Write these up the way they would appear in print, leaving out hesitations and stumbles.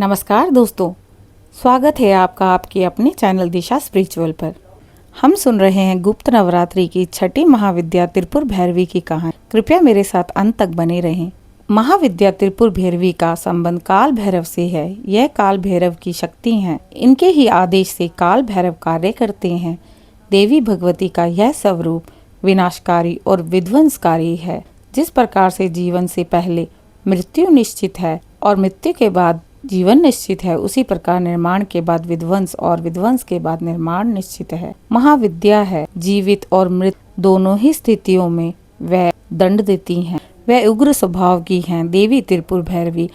नमस्कार दोस्तों, स्वागत है आपका आपके अपने चैनल दिशा स्पिरिचुअल पर। हम सुन रहे हैं गुप्त नवरात्रि की छठी महाविद्या त्रिपुर भैरवी की कहानी। कृपया मेरे साथ अंत तक बने रहें। महाविद्या त्रिपुर भैरवी का संबंध काल भैरव से है। यह काल भैरव की शक्ति हैं। इनके ही आदेश से काल भैरव कार्य करते हैं। देवी भगवती का यह स्वरूप विनाशकारी और विध्वंसकारी है। जिस प्रकार से जीवन से पहले मृत्यु निश्चित है और मृत्यु के बाद जीवन निश्चित है, उसी प्रकार निर्माण के बाद विध्वंस और विध्वंस के बाद निर्माण निश्चित है। महाविद्या है जीवित और मृत दोनों ही स्थितियों में वह दंड देती हैं। वह उग्र स्वभाव की हैं। देवी त्रिपुर भैरवी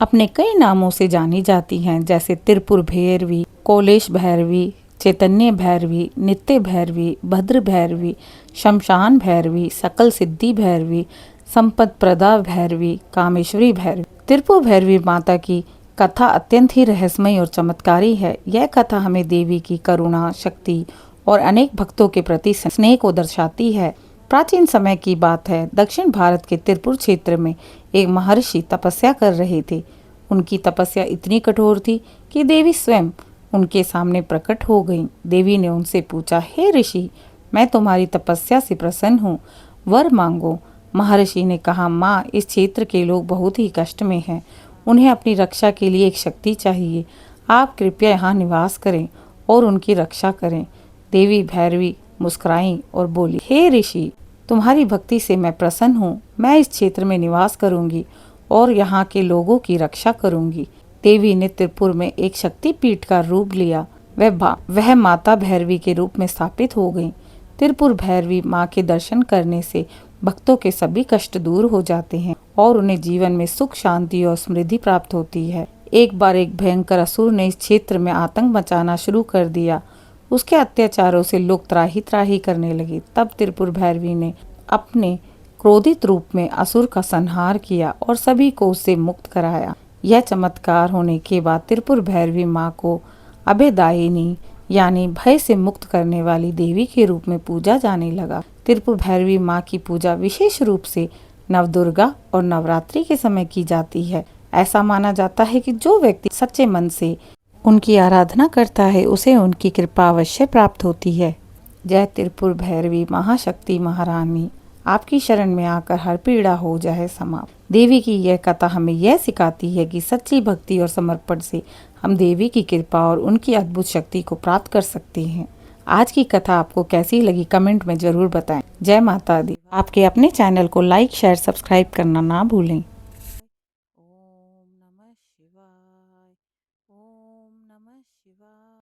अपने कई नामों से जानी जाती हैं, जैसे त्रिपुर भैरवी, कोलेश भैरवी, चैतन्य भैरवी, नित्य भैरवी, भद्र भैरवी, शमशान भैरवी, सकल सिद्धि भैरवी, संपद प्रदा भैरवी, कामेश्वरी भैरवी। त्रिपुर भैरवी माता की कथा अत्यंत ही रहस्यमय और चमत्कारी है। यह कथा हमें देवी की करुणा, शक्ति और अनेक भक्तों के प्रति स्नेह को दर्शाती है। प्राचीन समय की बात है। दक्षिण भारत के त्रिपुर क्षेत्र में एक महर्षि तपस्या कर रहे थे। उनकी तपस्या इतनी कठोर थी कि देवी स्वयं उनके सामने प्रकट हो गईं। देवी ने उनसे पूछा, हे ऋषि, मैं तुम्हारी तपस्या से प्रसन्न हूँ, वर मांगो। महर्षि ने कहा, माँ, इस क्षेत्र के लोग बहुत ही कष्ट में हैं। उन्हें अपनी रक्षा के लिए एक शक्ति चाहिए। आप कृपया यहाँ निवास करें और उनकी रक्षा करें। देवी भैरवी मुस्कुराई और बोली, हे ऋषि, तुम्हारी भक्ति से मैं प्रसन्न हूँ। मैं इस क्षेत्र में निवास करूँगी और यहाँ के लोगों की रक्षा करूँगी। देवी ने त्रिपुर में एक शक्तिपीठ का रूप लिया। वह माता भैरवी के रूप में स्थापित हो गई। त्रिपुर भैरवी माँ के दर्शन करने से भक्तों के सभी कष्ट दूर हो जाते हैं और उन्हें जीवन में सुख, शांति और समृद्धि प्राप्त होती है। एक बार एक भयंकर असुर ने इस क्षेत्र में आतंक मचाना शुरू कर दिया। उसके अत्याचारों से लोग त्राही त्राही करने लगे। तब त्रिपुर भैरवी ने अपने क्रोधित रूप में असुर का संहार किया और सभी को उससे मुक्त कराया। यह चमत्कार होने के बाद त्रिपुर भैरवी माँ को अभयदायिनी यानी भय से मुक्त करने वाली देवी के रूप में पूजा जाने लगा। त्रिपुर भैरवी माँ की पूजा विशेष रूप से नवदुर्गा और नवरात्रि के समय की जाती है। ऐसा माना जाता है कि जो व्यक्ति सच्चे मन से उनकी आराधना करता है, उसे उनकी कृपा अवश्य प्राप्त होती है। जय त्रिपुर भैरवी महाशक्ति महारानी, आपकी शरण में आकर हर पीड़ा हो जाए समाप्त। देवी की यह कथा हमें यह सिखाती है कि सच्ची भक्ति और समर्पण से हम देवी की कृपा और उनकी अद्भुत शक्ति को प्राप्त कर सकते हैं। आज की कथा आपको कैसी लगी कमेंट में जरूर बताएं। जय माता दी। आपके अपने चैनल को लाइक, शेयर, सब्सक्राइब करना ना भूलें। ओम नमः शिवाय। ओम नमः शिवाय।